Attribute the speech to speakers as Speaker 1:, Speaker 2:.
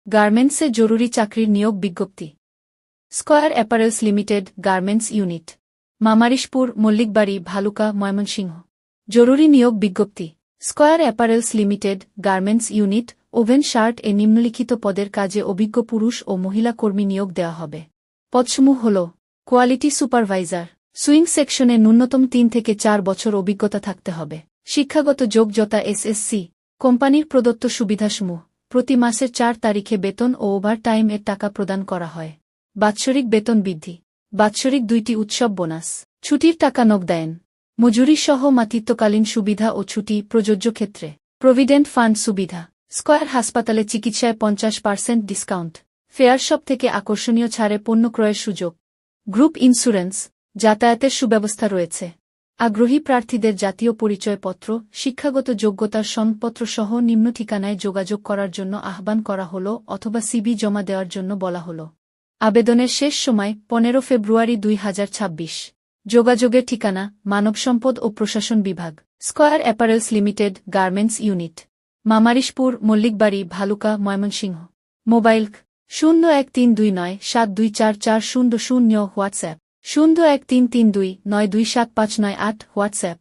Speaker 1: গার্মেন্টসে জরুরি চাকরির নিয়োগ বিজ্ঞপ্তি। Square Apparels Limited garments unit, Mamarishpur, Mallikbari, Bhaluka, Mymensingh. জরুরি নিয়োগ বিজ্ঞপ্তি। Square Apparels Limited garments unit woven shirt এ নিম্নলিখিত পদের কাজে অভিজ্ঞ পুরুষ ও মহিলা কর্মী নিয়োগ দেওয়া হবে। পদসমূহ হল কোয়ালিটি সুপারভাইজার, সুইং সেকশনে ন্যূনতম 3 থেকে 4 বছর অভিজ্ঞতা থাকতে হবে। শিক্ষাগত যোগ্যতা এসএসসি। কোম্পানির প্রদত্ত সুবিধাসমূহ: প্রতি মাসের 4 তারিখে বেতন ও ওভারটাইম এর টাকা প্রদান করা হয়। বাৎসরিক বেতন বৃদ্ধি। বাৎসরিক 2টি উৎসব বোনাস। ছুটির টাকা নগদায়ন। মজুরি সহ মাতৃত্বকালীন সুবিধা ও ছুটি প্রযোজ্য ক্ষেত্রে। প্রভিডেন্ট ফান্ড সুবিধা। স্কয়ার হাসপাতালে চিকিৎসায় 50% ডিসকাউন্ট। ফেয়ার শপ থেকে আকর্ষণীয় ছাড়ে পণ্য ক্রয়ের সুযোগ। Group insurance. যাতায়াতের সুব্যবস্থা রয়েছে। আগ্রহী প্রার্থীদের জাতীয় পরিচয়পত্র, শিক্ষাগত যোগ্যতার সনদপত্র সহ নিম্ন ঠিকানায় যোগাযোগ করার জন্য আহ্বান করা হল অথবা সিভি জমা দেওয়ার জন্য বলা হল। আবেদনের শেষ সময় 15 ফেব্রুয়ারি 2026। যোগাযোগের ঠিকানা: মানব সম্পদ ও প্রশাসন বিভাগ, Square Apparels Limited garments unit, Mamarishpur, Mallikbari, Bhaluka, Mymensingh. Mobile 013297244000। WhatsApp 0133292759 8 WhatsApp.